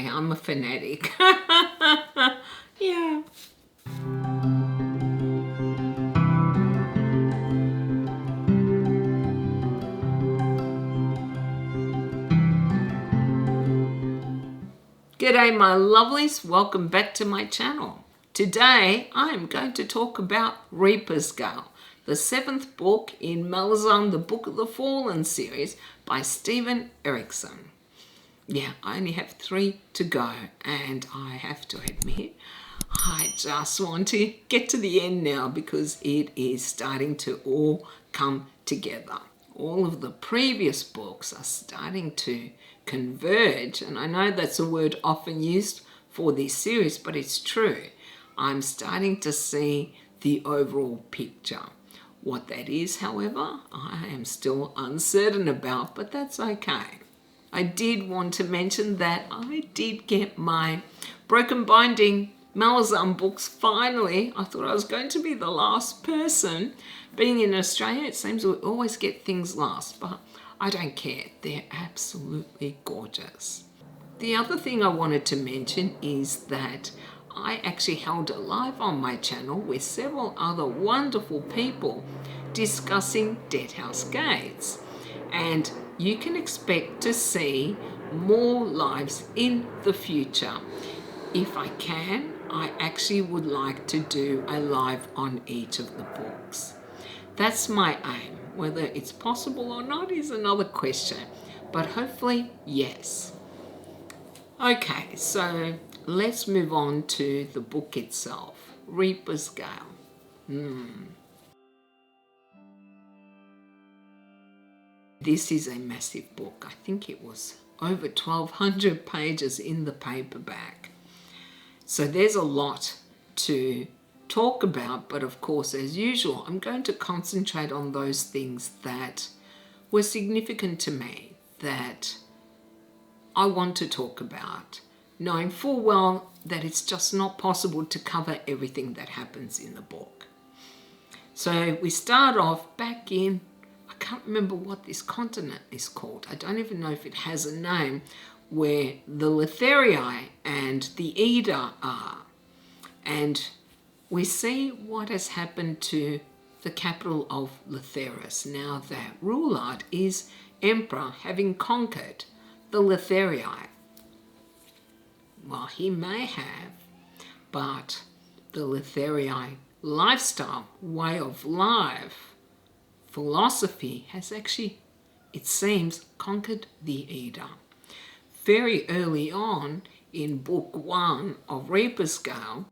Anyway, I'm a fanatic. Yeah. G'day my lovelies, welcome back to my channel. Today I am going to talk about Reaper's Gale, the 7th book in Malazan the Book of the Fallen series by Steven Erikson. Yeah, I only have 3 to go and I have to admit I just want to get to the end now because it is starting to all come together. All of the previous books are starting to converge, and I know that's a word often used for this series, but it's true. I'm starting to see the overall picture. What that is, however, I am still uncertain about, but that's okay. I did want to mention that I did get my broken binding Malazan books finally. I thought I was going to be the last person. Being in Australia, it seems we always get things last, but I don't care. They're absolutely gorgeous. The other thing I wanted to mention is that I actually held a live on my channel with several other wonderful people discussing Deadhouse Gates. And you can expect to see more lives in the future. If I can, I actually would like to do a live on each of the books. That's my aim. Whether it's possible or not is another question, but hopefully yes. Okay, so let's move on to the book itself, Reaper's Gale. This is a massive book. I think it was over 1,200 pages in the paperback. So there's a lot to talk about, but of course, as usual, I'm going to concentrate on those things that were significant to me, that I want to talk about, knowing full well that it's just not possible to cover everything that happens in the book. So we start off back in, I can't remember what this continent is called. I don't even know if it has a name, where the Letherii and the Eda are. And we see what has happened to the capital of Letheris now that Rulard is emperor, having conquered the Letherii. Well, he may have, but the Letherii lifestyle, way of life, philosophy has actually, it seems, conquered the Eda. Very early on in book 1 of Reaper's Gale,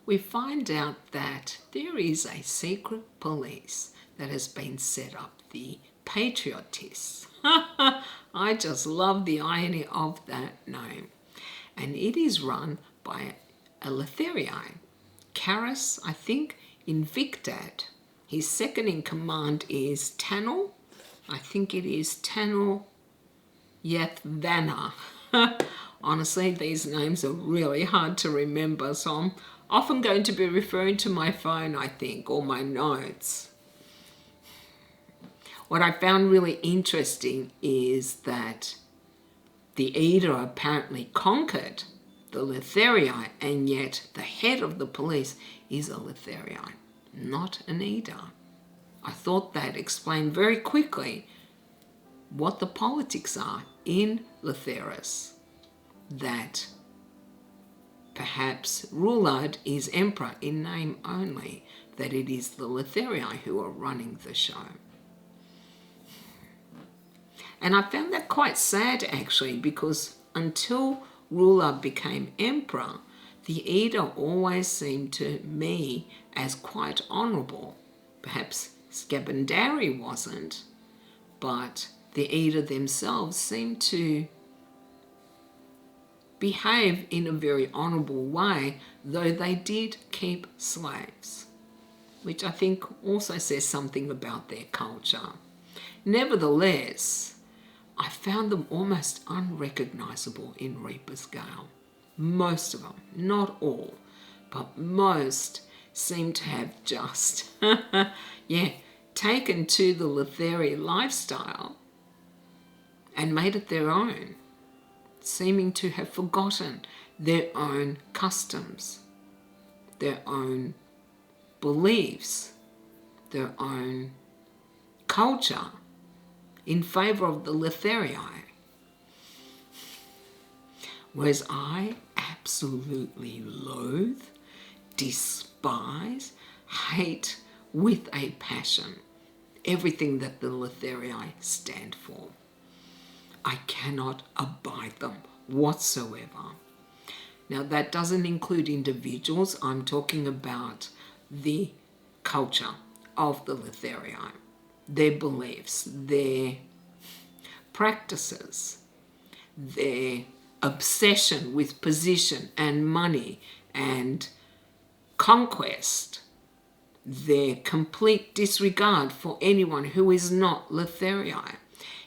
we find out that there is a secret police that has been set up, the Patriotists. I just love the irony of that name. And it is run by a Letherii. Caris, I think, Invictat. His second in command is Tanel. I think it is Tanel Yathvana. Honestly, these names are really hard to remember, so I'm often going to be referring to my phone, I think, or my notes. What I found really interesting is that the Eda apparently conquered the Letherii, and yet the head of the police is a Letherii, not an Eda. I thought that explained very quickly what the politics are in Letheris, that perhaps Rulard is emperor in name only, that it is the Letherii who are running the show. And I found that quite sad actually, because until Rulard became emperor, the Eda always seemed to me as quite honourable. Perhaps Scabandari wasn't, but the Eda themselves seemed to behave in a very honourable way, though they did keep slaves, which I think also says something about their culture. Nevertheless, I found them almost unrecognisable in Reaper's Gale. Most of them, not all, but most seem to have just, taken to the Letherii lifestyle and made it their own. seeming to have forgotten their own customs, their own beliefs, their own culture in favour of the Letharii. Whereas I absolutely loathe, despise, hate with a passion everything that the Letharii stand for. I cannot abide them whatsoever. Now that doesn't include individuals. I'm talking about the culture of the Letharii, their beliefs, their practices, their obsession with position and money and conquest, their complete disregard for anyone who is not Letharii,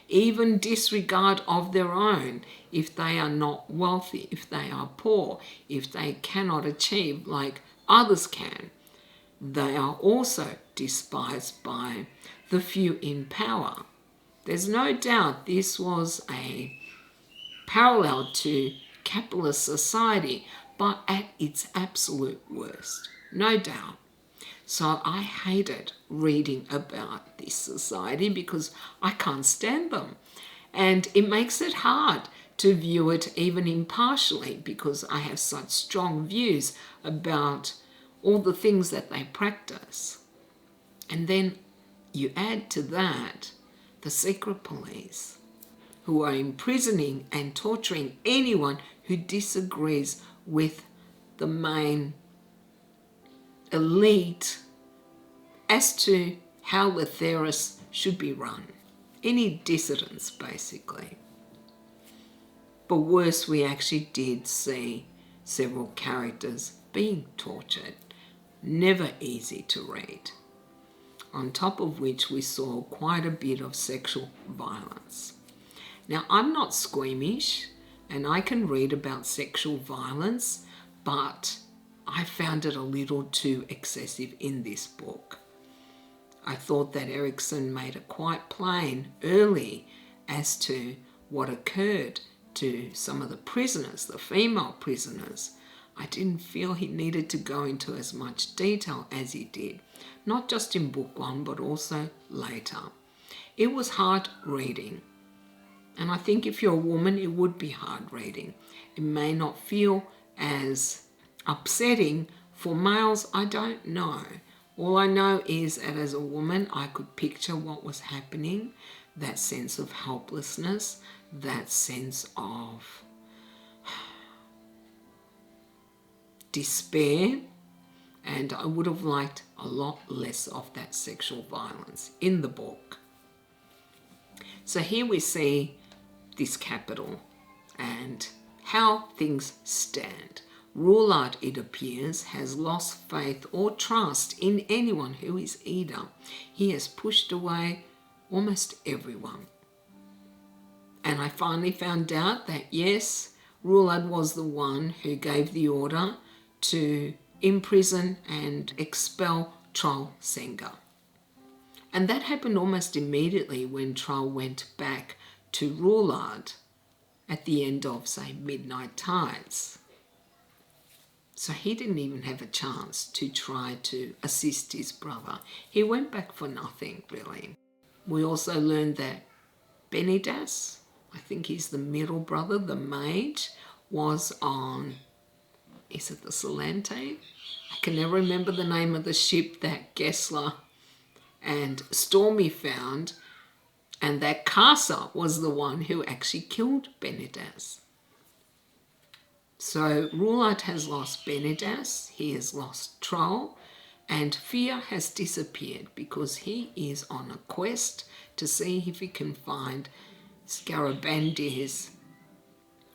even disregard of their own if they are not wealthy, if they are poor, if they cannot achieve like others can. They are also despised by the few in power. There's no doubt this was a parallel to capitalist society, but at its absolute worst, no doubt. So I hated reading about this society because I can't stand them. And it makes it hard to view it even impartially because I have such strong views about all the things that they practice. And then you add to that the secret police, who are imprisoning and torturing anyone who disagrees with the main elite as to how Letharis should be run. Any dissidents, basically. But worse, we actually did see several characters being tortured. Never easy to read. On top of which we saw quite a bit of sexual violence. Now, I'm not squeamish and I can read about sexual violence, but I found it a little too excessive in this book. I thought that Erikson made it quite plain early as to what occurred to some of the prisoners, the female prisoners. I didn't feel he needed to go into as much detail as he did, not just in book one, but also later. It was hard reading. And I think if you're a woman, it would be hard reading. It may not feel as upsetting for males, I don't know. All I know is that as a woman, I could picture what was happening, that sense of helplessness, that sense of despair, and I would have liked a lot less of that sexual violence in the book. So here we see this capital and how things stand. Roulard, it appears, has lost faith or trust in anyone who is Ida. He has pushed away almost everyone. And I finally found out that, yes, Roulard was the one who gave the order to imprison and expel Troll Senga. And that happened almost immediately when Troll went back to Roulard at the end of, say, Midnight Tides. So he didn't even have a chance to try to assist his brother. He went back for nothing, really. We also learned that Benidas, I think he's the middle brother, the mage, was on, is it the Salante? I can never remember the name of the ship that Gessler and Stormy found, and that Casa was the one who actually killed Benidas. So Roulard has lost Benidas, he has lost Troll, and Fear has disappeared because he is on a quest to see if he can find Scarabandir's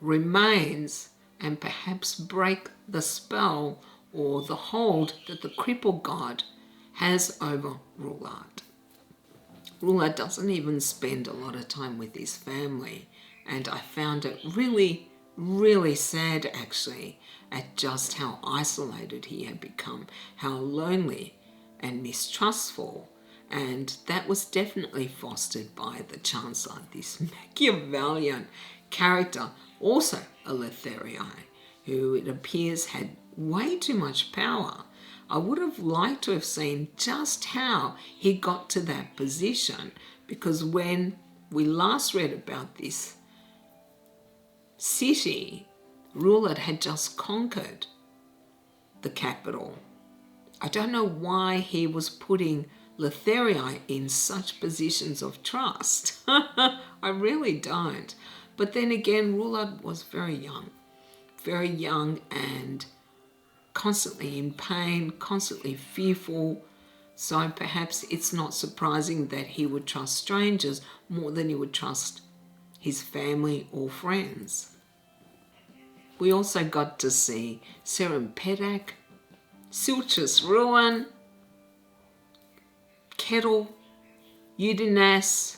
remains and perhaps break the spell or the hold that the cripple god has over Roulard. Roulard doesn't even spend a lot of time with his family, and I found it really sad actually at just how isolated he had become, how lonely and mistrustful, and that was definitely fostered by the Chancellor, this Machiavellian character also a Lotharii, who it appears had way too much power. I would have liked to have seen just how he got to that position, because when we last read about this city, Rulad had just conquered the capital. I don't know why he was putting Lotharii in such positions of trust. I really don't. But then again, Rulad was very young and constantly in pain, constantly fearful. So perhaps it's not surprising that he would trust strangers more than he would trust his family or friends. We also got to see Serempedak, Silchus Ruan, Kettle, Udinas,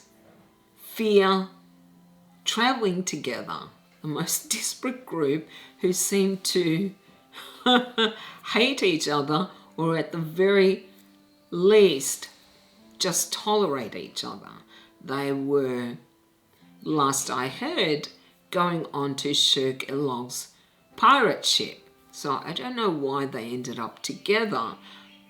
Fear, travelling together, the most disparate group who seemed to hate each other, or at the very least just tolerate each other. They were, last I heard, going on to Shirk Elog's pirate ship. So I don't know why they ended up together,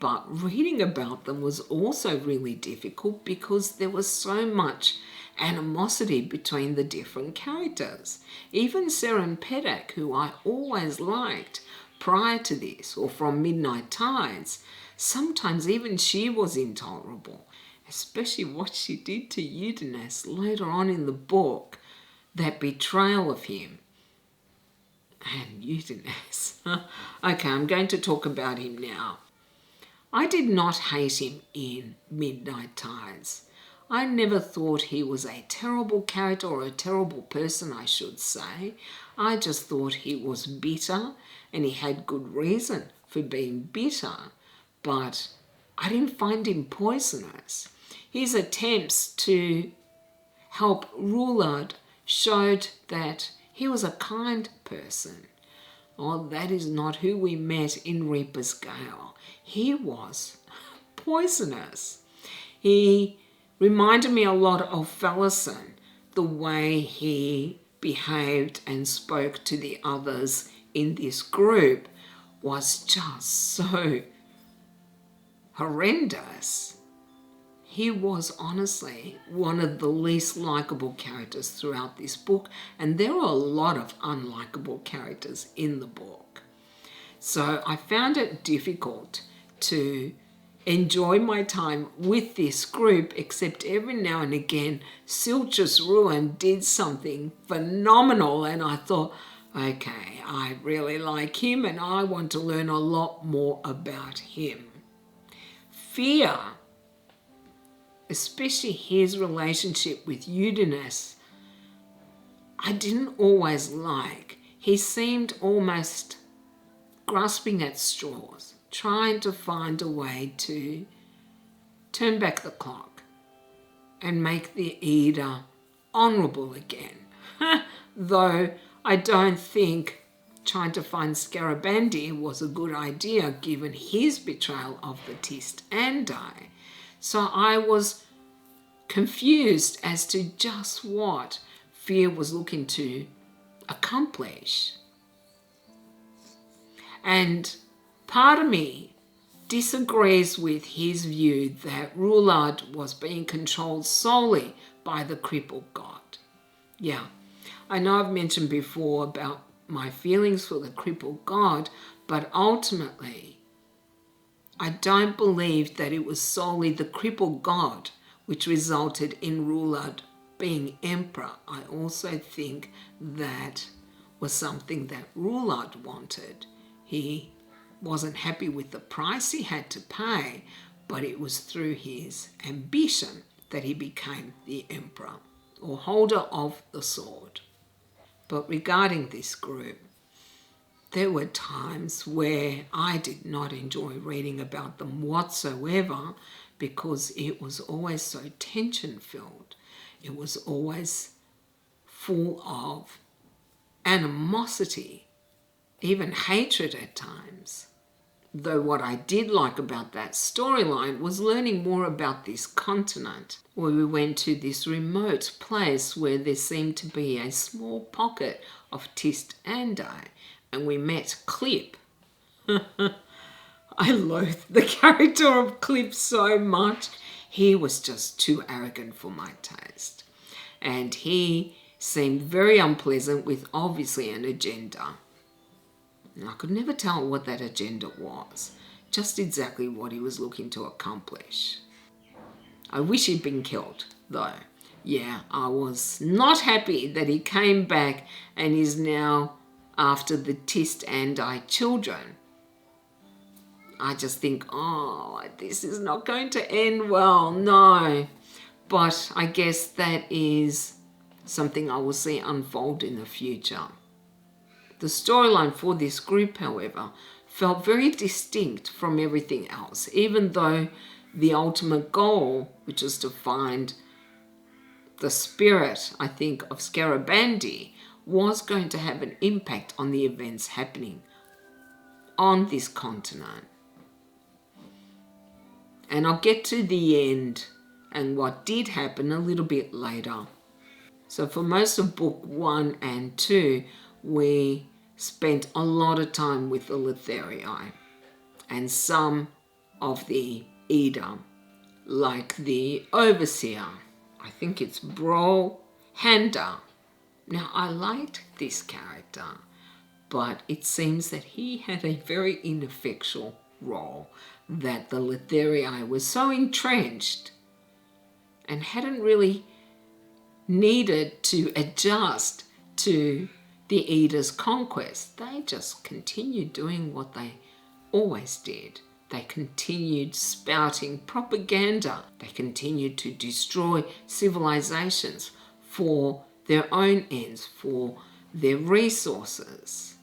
but reading about them was also really difficult because there was so much animosity between the different characters. Even Serempedak, who I always liked prior to this, or from Midnight Tides, sometimes even she was intolerable, especially what she did to Udinas later on in the book, that betrayal of him. And Udinas. Okay, I'm going to talk about him now. I did not hate him in Midnight Tides. I never thought he was a terrible character, or a terrible person, I should say. I just thought he was bitter, and he had good reason for being bitter, but I didn't find him poisonous. His attempts to help Rulad showed that he was a kind person. Oh, that is not who we met in Reaper's Gale. He was poisonous. He reminded me a lot of Malazan, the way he behaved and spoke to the others in this group was just so horrendous. He was honestly one of the least likable characters throughout this book, and there are a lot of unlikable characters in the book. So I found it difficult to enjoy my time with this group, except every now and again Silchus Ruan did something phenomenal, and I thought, okay, I really like him and I want to learn a lot more about him. Fear, especially his relationship with Udinas, I didn't always like. He seemed almost grasping at straws, trying to find a way to turn back the clock and make the Eda honourable again. Though I don't think trying to find Scarabandi was a good idea given his betrayal of Batiste and Dai. So I was confused as to just what Fear was looking to accomplish. And part of me disagrees with his view that Rulad was being controlled solely by the crippled god. Yeah, I know I've mentioned before about my feelings for the crippled god, but ultimately I don't believe that it was solely the crippled god which resulted in Rulad being emperor. I also think that was something that Rulad wanted. He wasn't happy with the price he had to pay, but it was through his ambition that he became the emperor, or holder of the sword. But regarding this group, there were times where I did not enjoy reading about them whatsoever, because it was always so tension-filled. It was always full of animosity, even hatred at times. Though what I did like about that storyline was learning more about this continent, where we went to this remote place where there seemed to be a small pocket of Tist and and we met Clip. I loathed the character of Clip so much. He was just too arrogant for my taste. And he seemed very unpleasant with obviously an agenda. And I could never tell what that agenda was, just exactly what he was looking to accomplish. I wish he'd been killed, though. Yeah, I was not happy that he came back and is now after the Tist and children. I just think, oh, this is not going to end well, no. But I guess that is something I will see unfold in the future. The storyline for this group, however, felt very distinct from everything else, even though the ultimate goal, which was to find the spirit, I think, of Scarabandi, was going to have an impact on the events happening on this continent. And I'll get to the end and what did happen a little bit later. So for most of book 1 and 2, we spent a lot of time with the Letherii and some of the Eda, like the Overseer. I think it's Bro Handa. Now, I liked this character, but it seems that he had a very ineffectual role, that the Letherii were so entrenched and hadn't really needed to adjust to the Eda's conquest. They just continued doing what they always did. They continued spouting propaganda. They continued to destroy civilizations for their own ends, for their resources.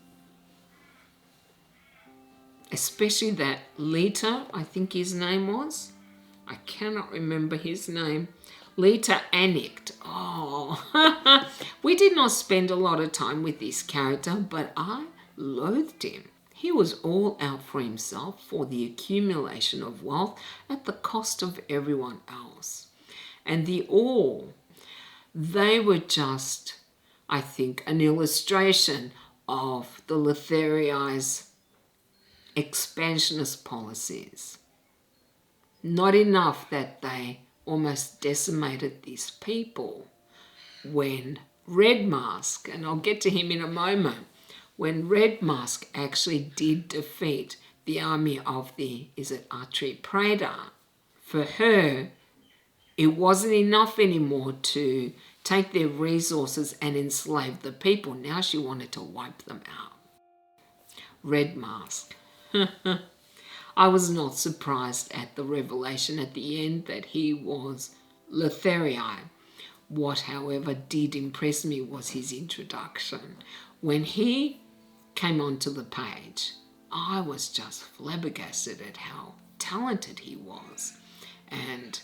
Especially that Lita, I think his name was. I cannot remember his name. Lita Anict. Oh, we did not spend a lot of time with this character, but I loathed him. He was all out for himself, for the accumulation of wealth at the cost of everyone else. And they were just, I think, an illustration of the Letherii's expansionist policies. Not enough that they almost decimated these people when Red Mask, and I'll get to him in a moment, when Red Mask actually did defeat the army of the, Archery Praetor, for her, it wasn't enough anymore to take their resources and enslave the people. Now she wanted to wipe them out. Red Mask. I was not surprised at the revelation at the end that he was Letherii. What, however, did impress me was his introduction. When he came onto the page, I was just flabbergasted at how talented he was and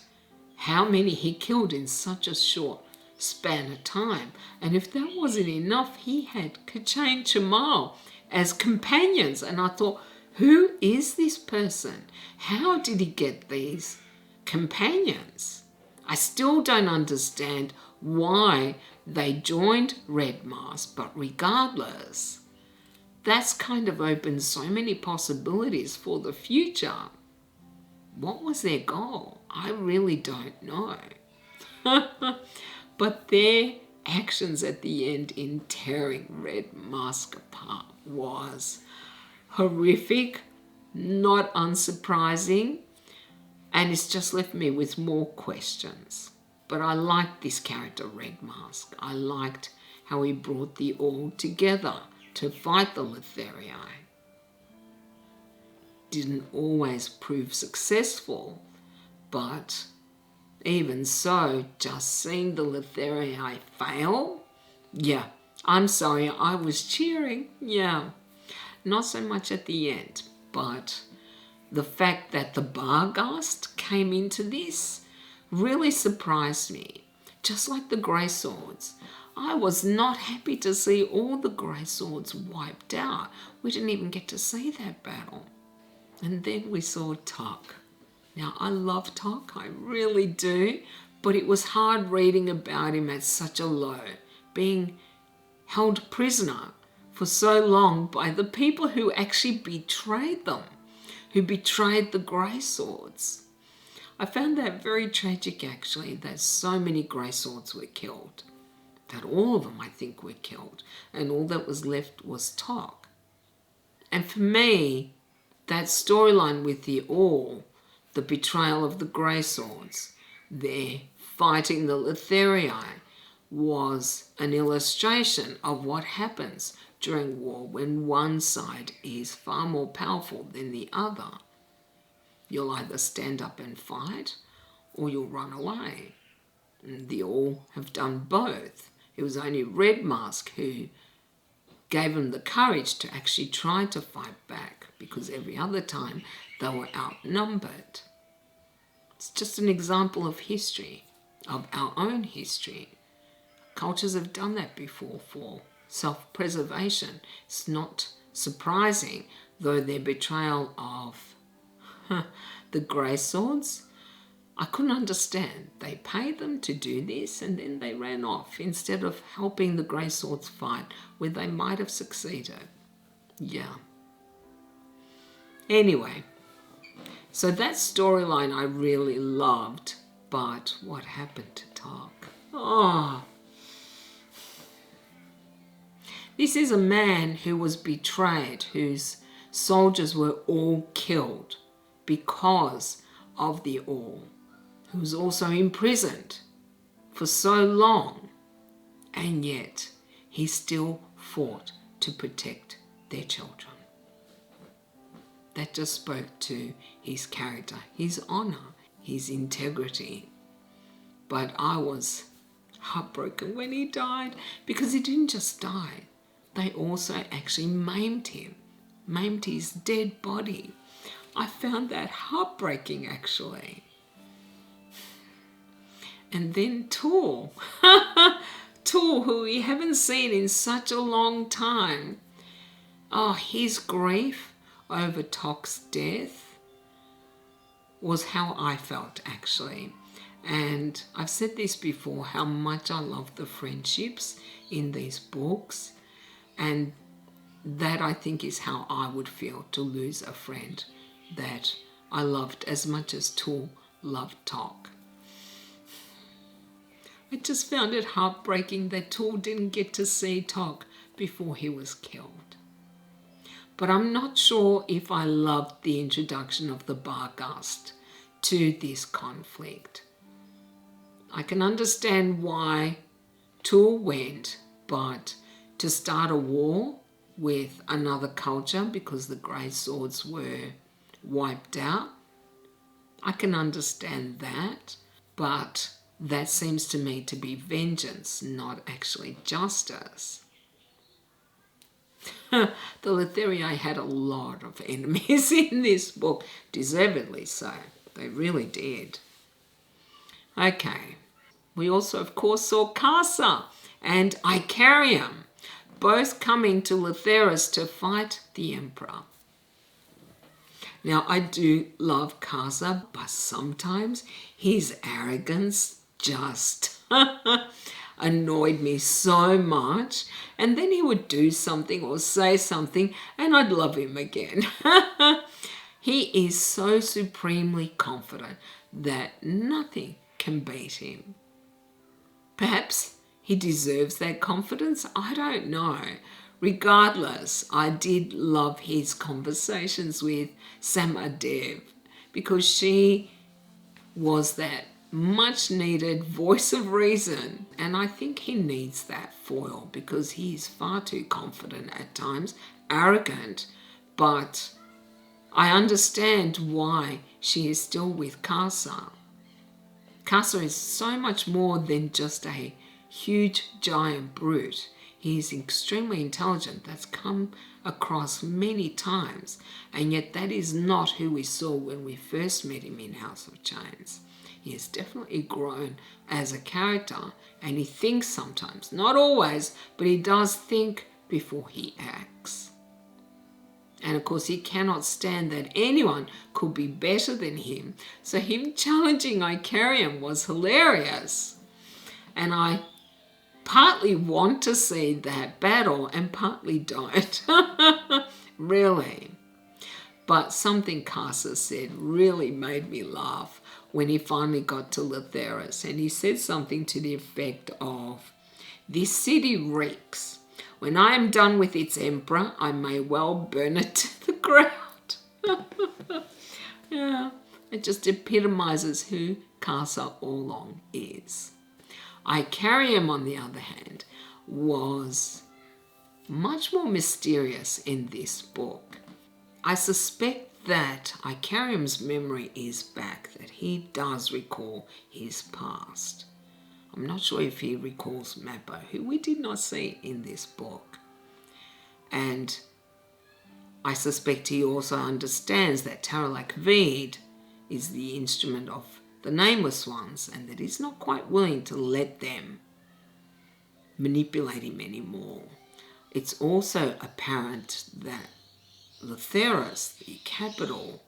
how many he killed in such a short span of time. And if that wasn't enough, he had Kachain Chamal as companions. And I thought, who is this person? How did he get these companions? I still don't understand why they joined Red Mask, but regardless, that's kind of opened so many possibilities for the future. What was their goal? I really don't know. But their actions at the end in tearing Red Mask apart was horrific, not unsurprising, and it's just left me with more questions. But I liked this character, Red Mask. I liked how he brought the all together to fight the Letherii. Didn't always prove successful, but even so, just seeing the Letherii fail, yeah, I'm sorry, I was cheering, yeah. Not so much at the end, but the fact that the Barghast came into this really surprised me. Just like the Grey Swords, I was not happy to see all the Grey Swords wiped out. We didn't even get to see that battle. And then we saw Tok. Now, I love Tok, I really do, but it was hard reading about him at such a low, being held prisoner for so long by the people who actually betrayed them, who betrayed the Grey Swords. I found that very tragic, actually, that so many Grey Swords were killed, that all of them, I think, were killed, and all that was left was Tok. And for me, that storyline with the All, the betrayal of the Grey Swords, their fighting the Letherii, was an illustration of what happens during war when one side is far more powerful than the other. You'll either stand up and fight or you'll run away. And the All have done both. It was only Red Mask who gave them the courage to actually try to fight back, because every other time they were outnumbered. It's just an example of history, of our own history. Cultures have done that before for self-preservation. It's not surprising, though, their betrayal of the Grey Swords, I couldn't understand. They paid them to do this and then they ran off instead of helping the Grey Swords fight where they might have succeeded. Yeah. Anyway, so that storyline I really loved, but what happened to Tok? Oh. This is a man who was betrayed, whose soldiers were all killed because of the All, who was also imprisoned for so long, and yet he still fought to protect their children. That just spoke to his character, his honour, his integrity. But I was heartbroken when he died, because he didn't just die. They also actually maimed him, maimed his dead body. I found that heartbreaking, actually. And then Tor, Tor, who we haven't seen in such a long time. Oh, his grief over Tok's death was how I felt, actually. And I've said this before, how much I love the friendships in these books. And that, I think, is how I would feel to lose a friend that I loved as much as Tor loved Tok. I just found it heartbreaking that Tor didn't get to see Tok before he was killed. But I'm not sure if I loved the introduction of the Barghast to this conflict. I can understand why Tor went, but to start a war with another culture because the Grey Swords were wiped out, I can understand that, but that seems to me to be vengeance, not actually justice. The Letherii had a lot of enemies in this book, deservedly so. They really did. Okay, we also, of course, saw Casa and Icarium, both coming to Letheris to fight the Emperor. Now, I do love Casa, but sometimes his arrogance just annoyed me so much. And then he would do something or say something and I'd love him again. He is so supremely confident that nothing can beat him. Perhaps he deserves that confidence. I don't know. Regardless, I did love his conversations with Samadev because she was that much needed voice of reason. And I think he needs that foil because he's far too confident at times, arrogant, but I understand why she is still with Casa. Casa is so much more than just a huge giant brute. He is extremely intelligent. That's come across many times, and yet that is not who we saw when we first met him in House of Chains. He has definitely grown as a character, and he thinks sometimes, not always, but he does think before he acts. And of course, he cannot stand that anyone could be better than him. So him challenging Icarium was hilarious. And I partly want to see that battle and partly don't. Really. But something Casa said really made me laugh when he finally got to Letherus. And he said something to the effect of, "This city reeks. When I am done with its emperor, I may well burn it to the ground." Yeah, it just epitomizes who Casa all along is. Icarium, on the other hand, was much more mysterious in this book. I suspect that Icarium's memory is back, that he does recall his past. I'm not sure if he recalls Mappo, who we did not see in this book. And I suspect he also understands that Taralak Veed is the instrument of the Nameless Ones, and that he's not quite willing to let them manipulate him anymore. It's also apparent that Letherus, the capital,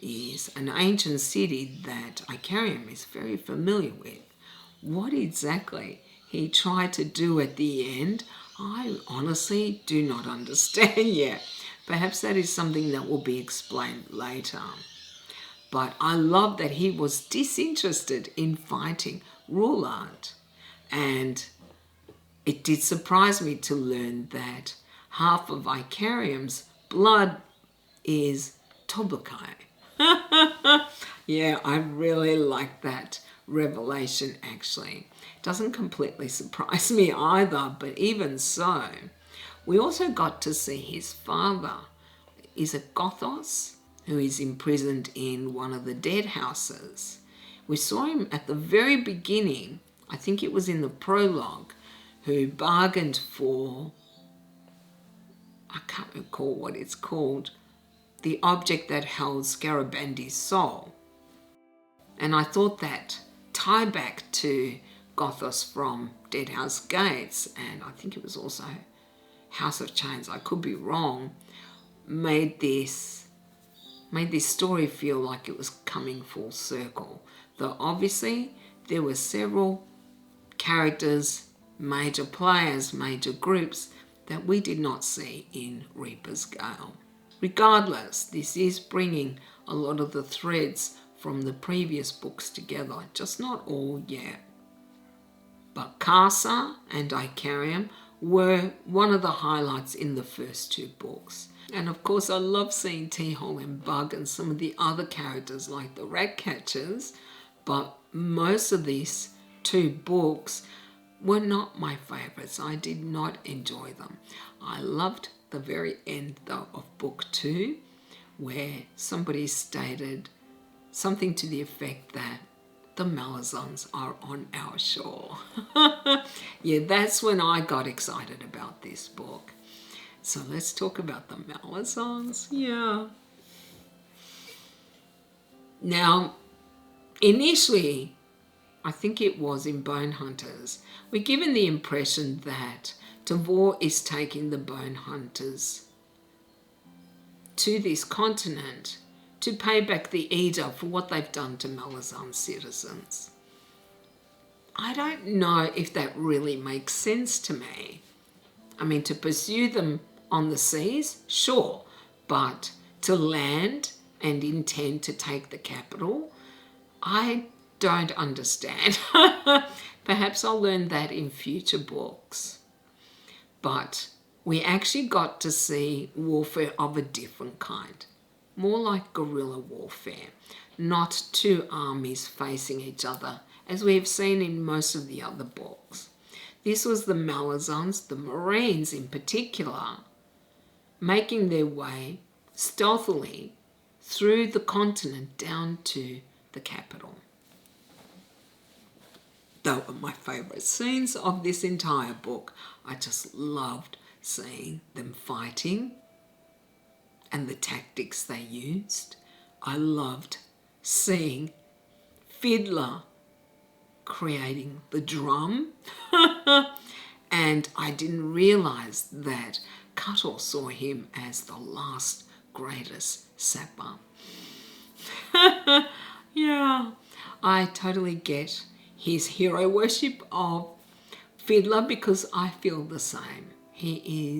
is an ancient city that Icarium is very familiar with. What exactly he tried to do at the end, I honestly do not understand yet. Perhaps that is something that will be explained later. But I love that he was disinterested in fighting Rulard. And it did surprise me to learn that half of Icarium's blood is Tobukai. Yeah, I really like that revelation, actually. Doesn't completely surprise me either, but even so. We also got to see his father. Is it Gothos, who is imprisoned in one of the dead houses? We saw him at the very beginning, I think it was in the prologue, who bargained for, I can't recall what it's called, the object that held Scarabandi's soul. And I thought that tie back to Gothos from Deadhouse Gates, and I think it was also House of Chains, I could be wrong, made this story feel like it was coming full circle. Though obviously there were several characters, major players, major groups that we did not see in Reaper's Gale. Regardless, this is bringing a lot of the threads from the previous books together, just not all yet. But Casa and Icarium were one of the highlights in the first two books. And of course, I love seeing T-Hole and Bug and some of the other characters like the Ratcatchers, but most of these two books were not my favourites. I did not enjoy them. I loved the very end, though, of book 2, where somebody stated something to the effect that the Malazans are on our shore. Yeah, that's when I got excited about this book. So let's talk about the Malazans. Yeah. Now, initially, I think it was in Bone Hunters, we're given the impression that Tavor is taking the Bone Hunters to this continent to pay back the Eda for what they've done to Malazan citizens. I don't know if that really makes sense to me. I mean, to pursue them on the seas, sure, but to land and intend to take the capital, I don't understand. Perhaps I'll learn that in future books. But we actually got to see warfare of a different kind. More like guerrilla warfare, not two armies facing each other, as we have seen in most of the other books. This was the Malazans, the Marines in particular, making their way stealthily through the continent down to the capital. They were my favourite scenes of this entire book. I just loved seeing them fighting and the tactics they used. I loved seeing Fiddler creating the drum And I didn't realize that Kato saw him as the last greatest sapper. Yeah, I totally get his hero worship of Fiddler because I feel the same. He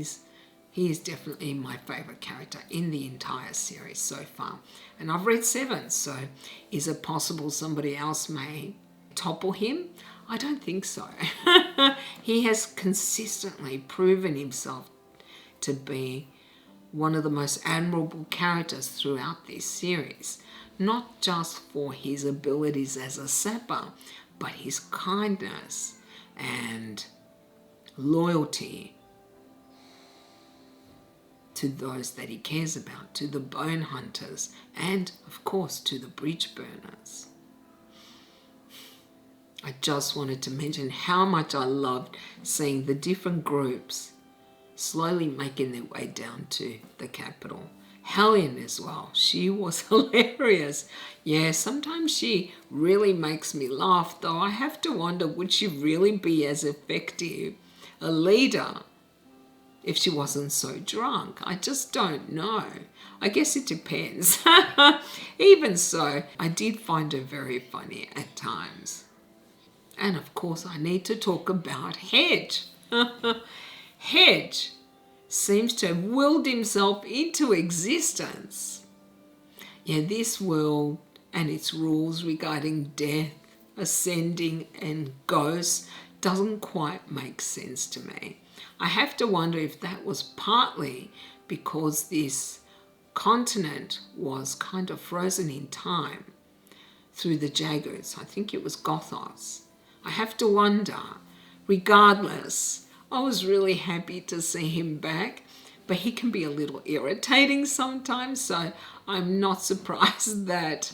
is definitely my favourite character in the entire series so far. And I've read 7, so is it possible somebody else may topple him? I don't think so. He has consistently proven himself to be one of the most admirable characters throughout this series, not just for his abilities as a sapper, but his kindness and loyalty to those that he cares about, to the bone hunters, and of course to the bridge burners. I just wanted to mention how much I loved seeing the different groups slowly making their way down to the capital. Hellion as well. She was hilarious. Yeah, sometimes she really makes me laugh, though I have to wonder, would she really be as effective a leader if she wasn't so drunk? I just don't know. I guess it depends. Even so, I did find her very funny at times. And of course, I need to talk about Hedge. Hedge seems to have willed himself into existence. Yeah, this world and its rules regarding death, ascending, and ghosts doesn't quite make sense to me. I have to wonder if that was partly because this continent was kind of frozen in time through the Jaggers. I think it was Gothos. I have to wonder. Regardless, I was really happy to see him back, but he can be a little irritating sometimes, so I'm not surprised that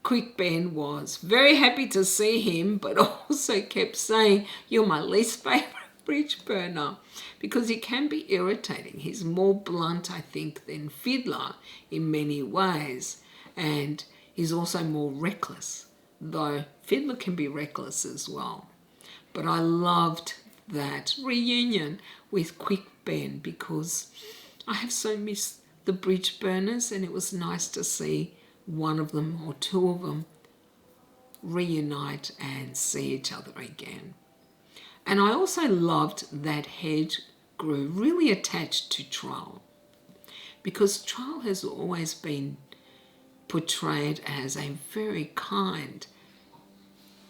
Quick Ben was very happy to see him, but also kept saying, "You're my least favourite bridge burner," because he can be irritating. He's more blunt, I think, than Fiddler in many ways, and he's also more reckless, though Fiddler can be reckless as well. But I loved that reunion with Quick Ben because I have so missed the bridge burners, and it was nice to see one of them or two of them reunite and see each other again. And I also loved that Hedge grew really attached to Troll, because Troll has always been portrayed as a very kind,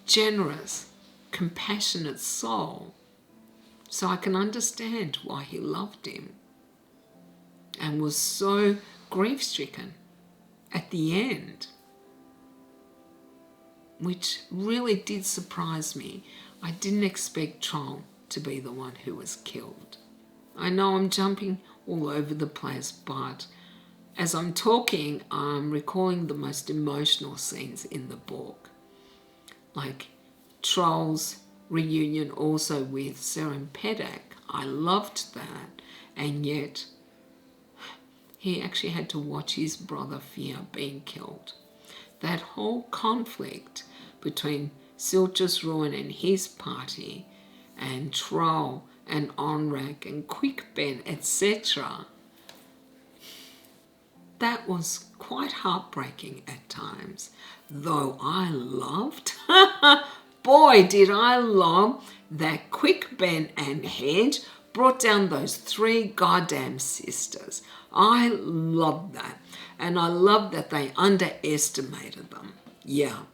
generous, compassionate soul. So I can understand why he loved him and was so grief-stricken at the end, which really did surprise me. I didn't expect Troll to be the one who was killed. I know I'm jumping all over the place, but as I'm talking, I'm recalling the most emotional scenes in the book, like Troll's reunion also with Serempedak. I loved that, and yet he actually had to watch his brother Fear being killed. That whole conflict between Silchus Ruin and his party, and Troll and Onrak and Quick Ben, etc., that was quite heartbreaking at times, though I loved, boy did I love that Quick Ben and Hedge brought down those 3 goddamn sisters. I loved that, and I loved that they underestimated them. Yeah,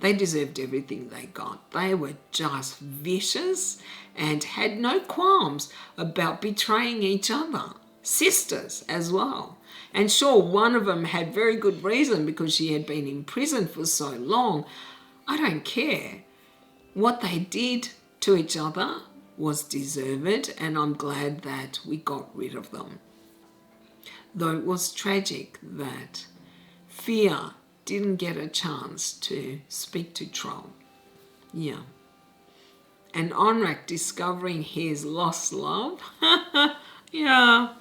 they deserved everything they got. They were just vicious and had no qualms about betraying each other. Sisters as well. And sure, one of them had very good reason because she had been in prison for so long. I don't care. What they did to each other was deserved, and I'm glad that we got rid of them. Though it was tragic that Fear didn't get a chance to speak to Troll. Yeah. And Onrak discovering his lost love. Yeah.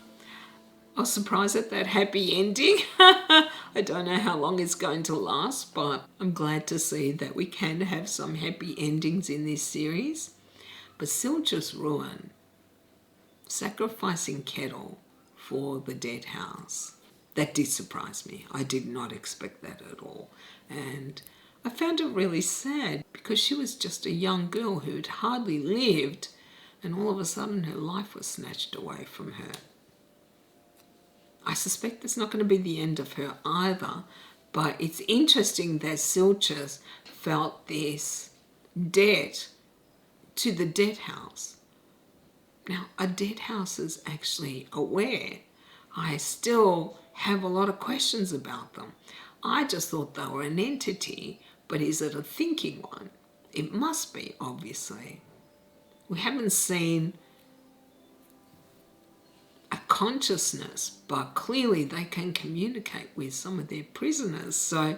I was surprised at that happy ending. I don't know how long it's going to last, but I'm glad to see that we can have some happy endings in this series. But Silja's ruin, sacrificing Kettle for the dead house, that did surprise me. I did not expect that at all. And I found it really sad because she was just a young girl who'd hardly lived, and all of a sudden her life was snatched away from her. I suspect that's not going to be the end of her either, but it's interesting that Silja felt this debt to the dead house. Now, are dead houses actually aware? I still have a lot of questions about them. I just thought they were an entity, but is it a thinking one? It must be, obviously. We haven't seen a consciousness, but clearly they can communicate with some of their prisoners. So,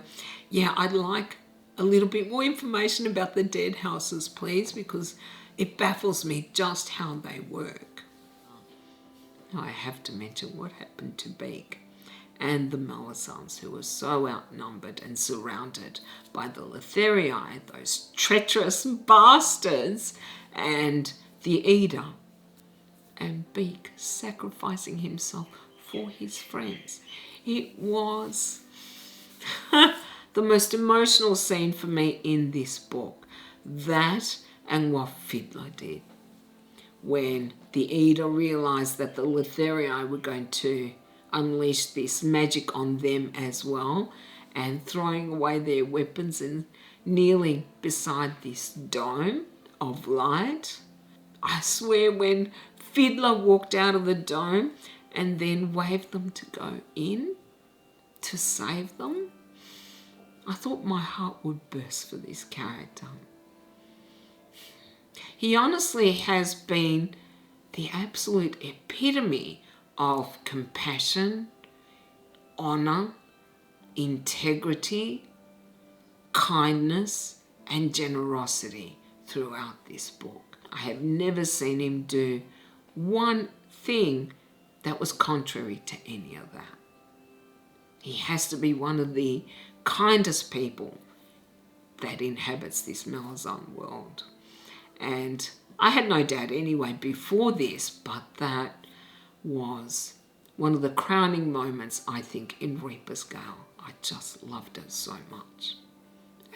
yeah, I'd like a little bit more information about the dead houses, please, because it baffles me just how they work. Now, I have to mention what happened to Beak and the Malazans, who were so outnumbered and surrounded by the Letherii, those treacherous bastards, and the Eater, and Beak sacrificing himself for his friends. It was the most emotional scene for me in this book. That and what Fiddler did. When the Eater realised that the Letherii were going to unleash this magic on them as well, and throwing away their weapons and kneeling beside this dome of light. I swear when Fiddler walked out of the dome and then waved them to go in to save them, I thought my heart would burst for this character. He honestly has been the absolute epitome of compassion, honour, integrity, kindness, and generosity throughout this book. I have never seen him do one thing that was contrary to any of that. He has to be one of the kindest people that inhabits this Malazan world. And I had no doubt anyway before this, but that was one of the crowning moments, I think, in Reaper's Gale. I just loved it so much.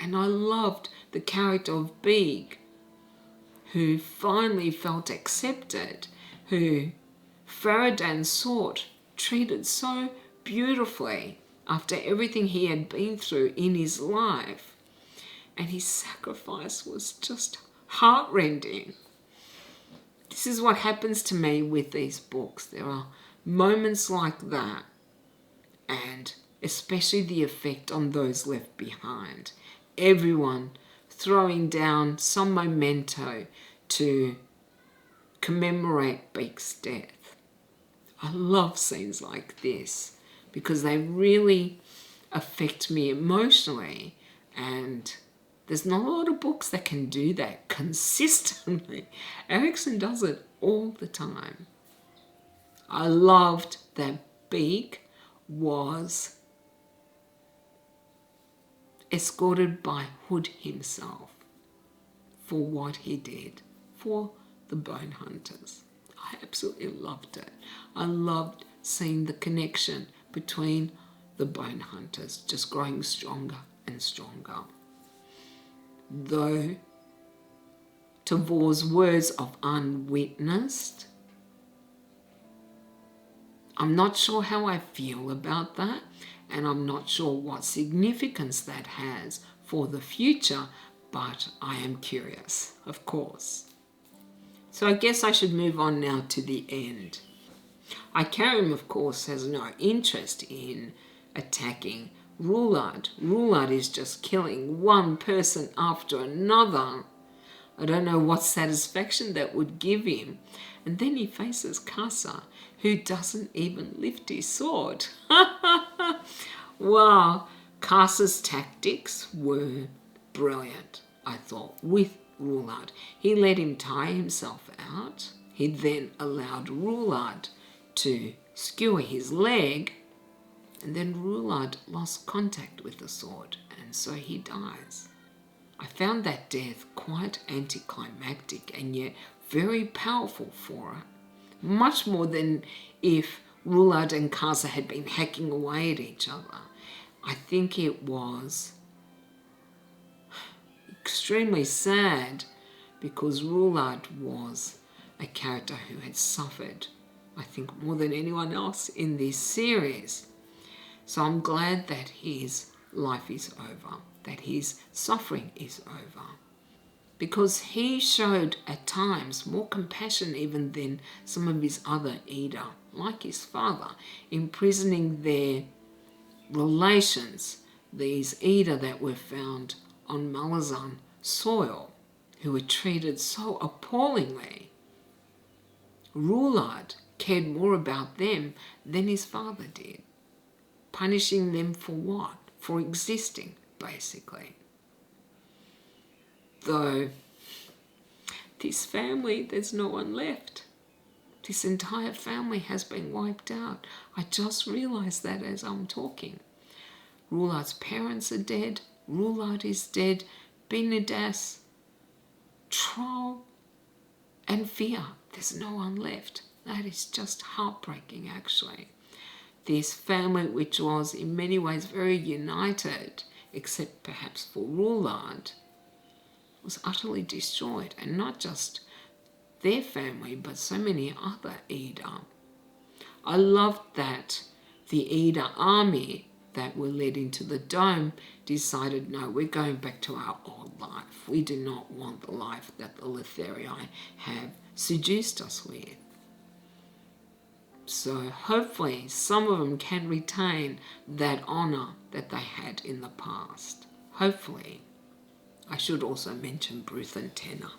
And I loved the character of Beak, who finally felt accepted, who Faradan Sword treated so beautifully after everything he had been through in his life. And his sacrifice was just heartrending. This is what happens to me with these books. There are moments like that, and especially the effect on those left behind. Everyone throwing down some memento to commemorate Beak's death. I love scenes like this because they really affect me emotionally, and there's not a lot of books that can do that consistently. Erikson does it all the time. I loved that Beak was escorted by Hood himself for what he did for the Bone Hunters. I absolutely loved it. I loved seeing the connection between the Bone Hunters just growing stronger and stronger. Though Tavor's words of unwitnessed, I'm not sure how I feel about that, and I'm not sure what significance that has for the future, but I am curious, of course. So I guess I should move on now to the end. Ikarim, of course, has no interest in attacking Rulad. Rulad is just killing one person after another. I don't know what satisfaction that would give him. And then he faces Kasa, who doesn't even lift his sword. Wow, Kasa's tactics were brilliant, I thought, with Rulad. He let him tire himself out. He then allowed Rulad to skewer his leg, and then Rulad lost contact with the sword, and so he dies. I found that death quite anticlimactic and yet very powerful for it. Much more than if Rulad and Kaza had been hacking away at each other. I think it was extremely sad because Rulad was a character who had suffered, I think, more than anyone else in this series. So I'm glad that his life is over, that his suffering is over, because he showed at times more compassion even than some of his other Eda, like his father, imprisoning their relations, these Eda that were found on Malazan soil, who were treated so appallingly. Rulad cared more about them than his father did. Punishing them for what? For existing, basically. Though this family, there's no one left. This entire family has been wiped out. I just realized that as I'm talking. Rulad's parents are dead. Rulad is dead. Benidas, Troll, and Fia. There's no one left. That is just heartbreaking, actually. This family, which was in many ways very united, except perhaps for Rulad, was utterly destroyed. And not just their family, but so many other Eda. I loved that the Eda army that were led into the dome decided, no, we're going back to our old life. We do not want the life that the Letherii have seduced us with. So hopefully some of them can retain that honour that they had in the past. Hopefully. I should also mention Bruth and Tenor.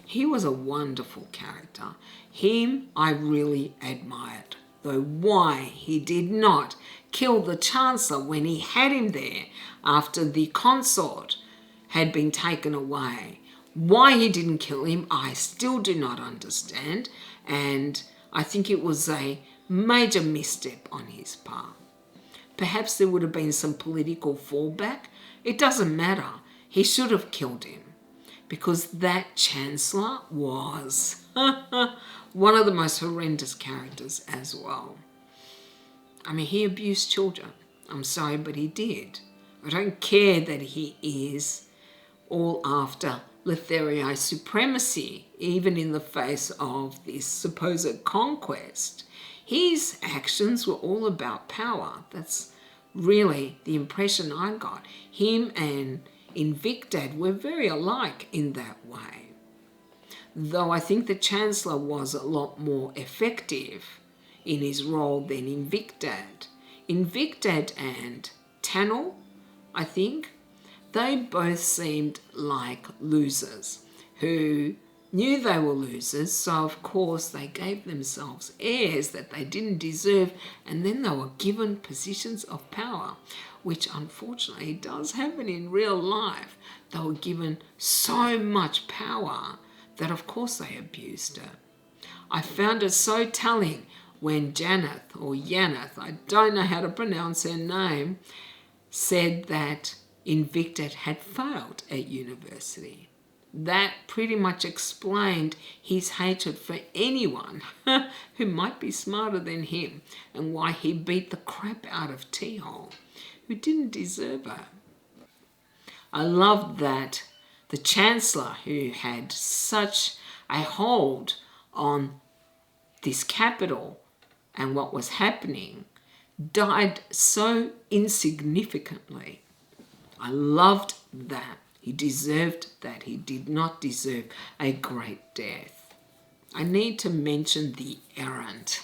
He was a wonderful character. Him I really admired. Though why he did not kill the Chancellor when he had him there after the consort had been taken away. Why he didn't kill him, I still do not understand. And I think it was a major misstep on his part. Perhaps there would have been some political fallback. It doesn't matter. He should have killed him, because that Chancellor was one of the most horrendous characters as well. I mean, he abused children. I'm sorry, but he did. I don't care that he is all after Letherii supremacy, even in the face of this supposed conquest. His actions were all about power. That's really the impression I got. Him and Invictad were very alike in that way. Though I think the Chancellor was a lot more effective in his role than Invictad. Invictad and Tanel, I think, they both seemed like losers who knew they were losers, so of course they gave themselves heirs that they didn't deserve, and then they were given positions of power, which unfortunately does happen in real life. They were given so much power that of course they abused it. I found it so telling when Janeth, or Yaneth, I don't know how to pronounce her name, said that Invictad had failed at university. That pretty much explained his hatred for anyone who might be smarter than him, and why he beat the crap out of T-Hole, who didn't deserve her. I loved that the Chancellor, who had such a hold on this capital and what was happening, died so insignificantly. I loved that. He deserved that. He did not deserve a great death. I need to mention the errant.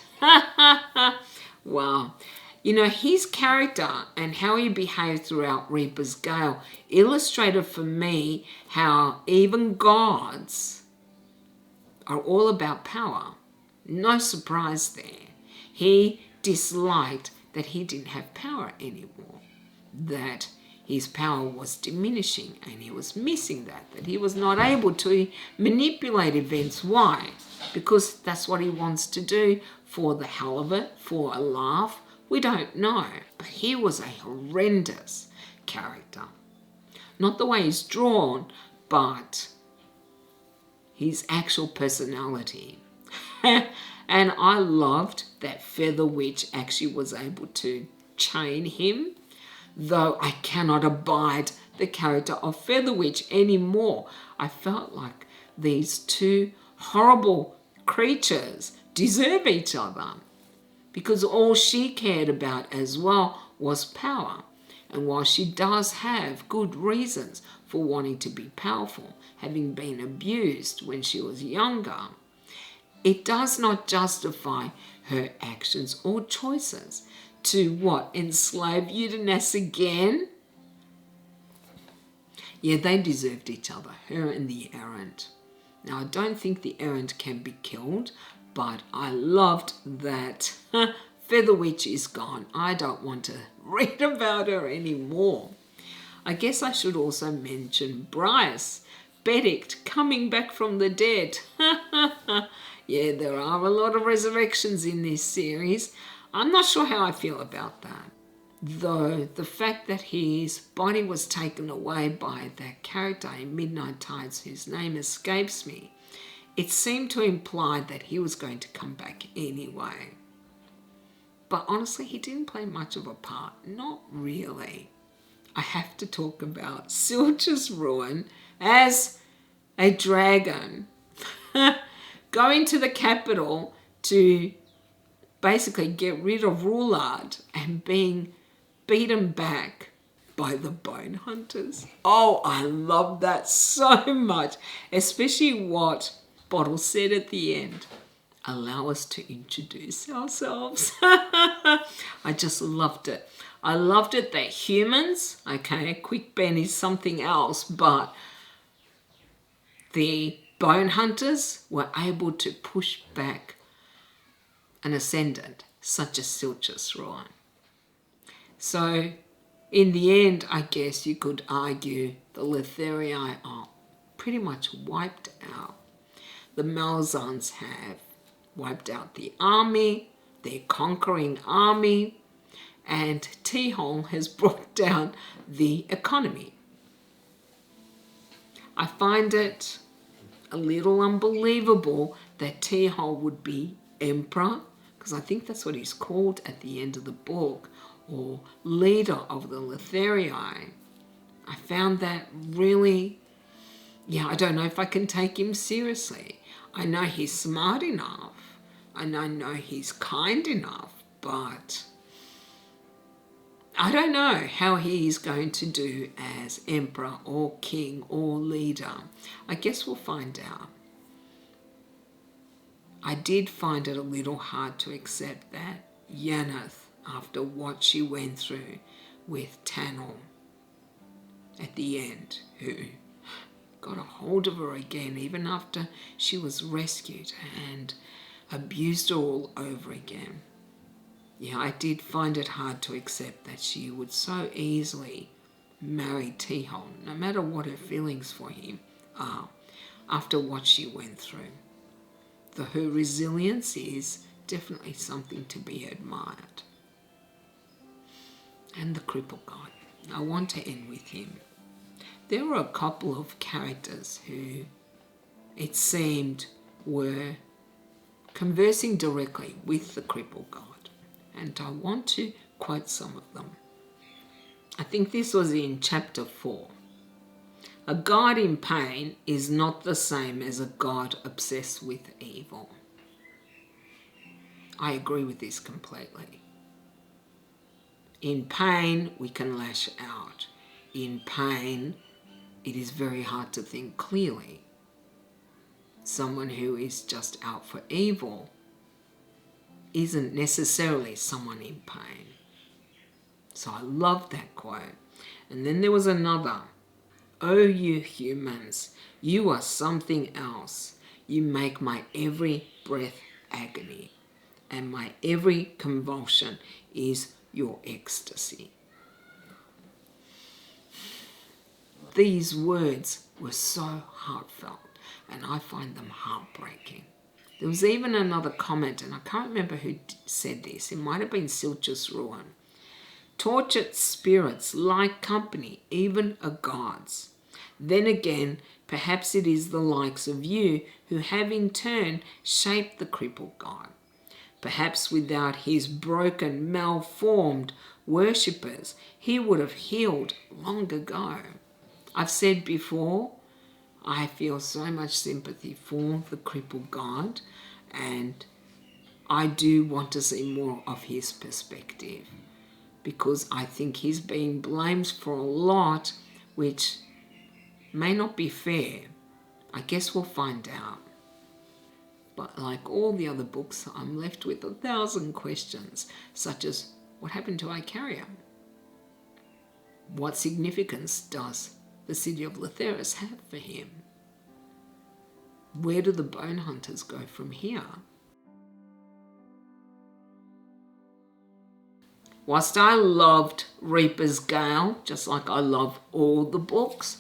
Wow. You know, his character and how he behaved throughout Reaper's Gale illustrated for me how even gods are all about power. No surprise there. He disliked that he didn't have power anymore, that his power was diminishing, and he was missing that he was not able to manipulate events. Why? Because that's what he wants to do for the hell of it, for a laugh. We don't know. But he was a horrendous character. Not the way he's drawn, but his actual personality. And I loved that Feather Witch actually was able to chain him, though I cannot abide the character of Feather Witch anymore. I felt like these two horrible creatures deserve each other, because all she cared about as well was power. And while she does have good reasons for wanting to be powerful, having been abused when she was younger, it does not justify her actions or choices to what? Enslave Uranus again? Yeah, they deserved each other, her and the errant. Now, I don't think the errant can be killed, but I loved that Feather Witch is gone. I don't want to read about her anymore. I guess I should also mention Bryce, Benedict, coming back from the dead. Yeah, there are a lot of resurrections in this series. I'm not sure how I feel about that. Though the fact that his body was taken away by that character in Midnight Tides, whose name escapes me, it seemed to imply that he was going to come back anyway. But honestly, he didn't play much of a part. Not really. I have to talk about Silch's Ruin as a dragon going to the capital to basically get rid of Rulard and being beaten back by the bone hunters. Oh, I love that so much, especially what Bottle said at the end. Allow us to introduce ourselves. I just loved it. I loved it that humans, okay, Quick Ben is something else, but the bone hunters were able to push back an ascendant such as Silchus Ruin. So in the end, I guess you could argue the Letharii are pretty much wiped out. The Malazans have wiped out the army, their conquering army, and T-Hole has brought down the economy. I find it a little unbelievable that T-Hole would be emperor, because I think that's what he's called at the end of the book, or leader of the Letharii. I found that really, I don't know if I can take him seriously. I know he's smart enough, and I know he's kind enough, but I don't know how he's going to do as emperor or king or leader. I guess we'll find out. I did find it a little hard to accept that Yanath, after what she went through with Tanel at the end, who got a hold of her again even after she was rescued and abused her all over again. Yeah, I did find it hard to accept that she would so easily marry T-Hole, no matter what her feelings for him are, after what she went through. Her resilience is definitely something to be admired. And the cripple god. I want to end with him. There were a couple of characters who, it seemed, were conversing directly with the cripple god. And I want to quote some of them. I think this was in chapter 4. A god in pain is not the same as a god obsessed with evil. I agree with this completely. In pain, we can lash out. In pain, it is very hard to think clearly. Someone who is just out for evil isn't necessarily someone in pain. So I love that quote. And then there was another. Oh, you humans, you are something else. You make my every breath agony, and my every convulsion is your ecstasy. These words were so heartfelt, and I find them heartbreaking. There was even another comment, and I can't remember who said this. It might have been Silchus Ruin. Tortured spirits like company, even a god's. Then again, perhaps it is the likes of you who have in turn shaped the crippled God. Perhaps without his broken, malformed worshippers, he would have healed long ago. I've said before, I feel so much sympathy for the crippled God, and I do want to see more of his perspective, because I think he's being blamed for a lot which may not be fair. I guess we'll find out. But like all the other books, I'm left with 1,000 questions, such as, what happened to Icarium? What significance does the city of Lathyrus have for him? Where do the bone hunters go from here? Whilst I loved Reaper's Gale, just like I love all the books,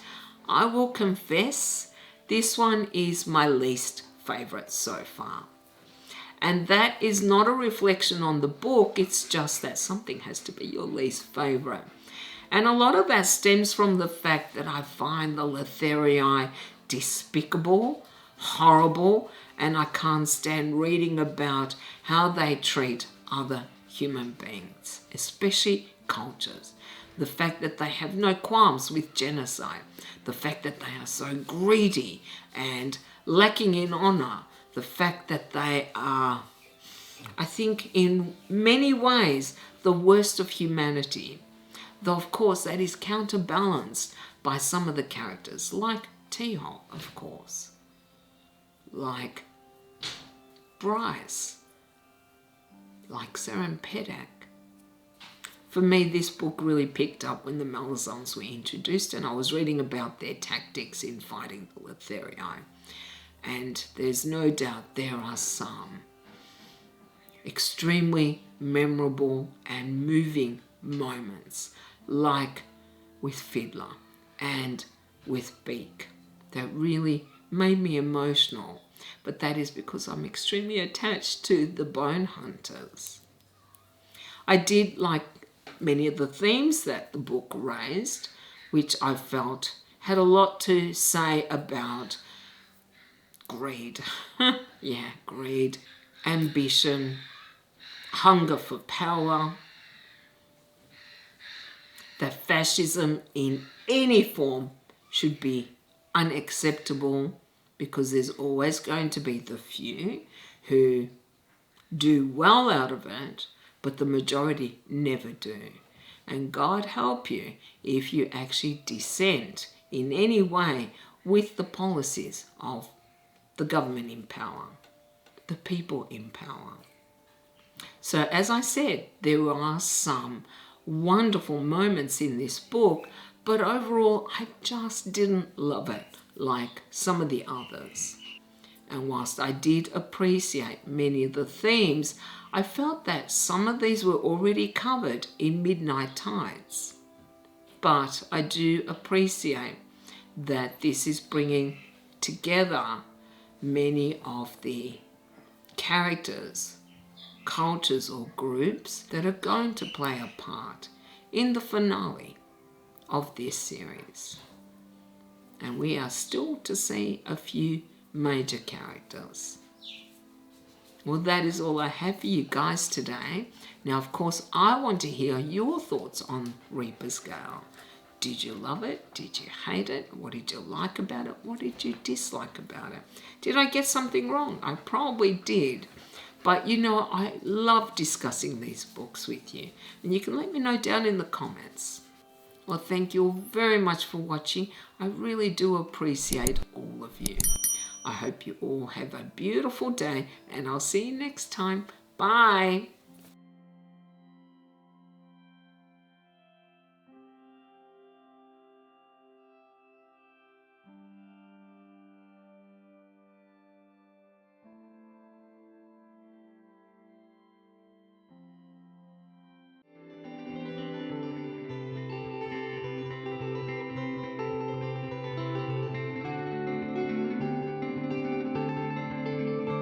I will confess this one is my least favourite so far. And that is not a reflection on the book, it's just that something has to be your least favourite. And a lot of that stems from the fact that I find the Latherii despicable, horrible, and I can't stand reading about how they treat other human beings, especially cultures. The fact that they have no qualms with genocide, the fact that they are so greedy and lacking in honour, the fact that they are, I think, in many ways, the worst of humanity. Though, of course, that is counterbalanced by some of the characters, like Tehol, of course, like Bryce, like Serempedak. For me, this book really picked up when the Malazans were introduced, and I was reading about their tactics in fighting the Latherii. And there's no doubt there are some extremely memorable and moving moments, like with Fiddler and with Beak, that really made me emotional. But that is because I'm extremely attached to the bone hunters. I did like many of the themes that the book raised, which I felt had a lot to say about greed. Yeah, greed, ambition, hunger for power, that fascism in any form should be unacceptable, because there's always going to be the few who do well out of it, but the majority never do. And God help you if you actually dissent in any way with the policies of the government in power, the people in power. So as I said, there are some wonderful moments in this book, but overall I just didn't love it like some of the others. And whilst I did appreciate many of the themes, I felt that some of these were already covered in Midnight Tides. But I do appreciate that this is bringing together many of the characters, cultures or groups that are going to play a part in the finale of this series. And we are still to see a few major characters. Well, that is all I have for you guys today. Now, of course, I want to hear your thoughts on Reaper's Gale. Did you love it? Did you hate it? What did you like about it? What did you dislike about it? Did I get something wrong? I probably did. But you know, I love discussing these books with you. And you can let me know down in the comments. Well, thank you all very much for watching. I really do appreciate all of you. I hope you all have a beautiful day, and I'll see you next time. Bye.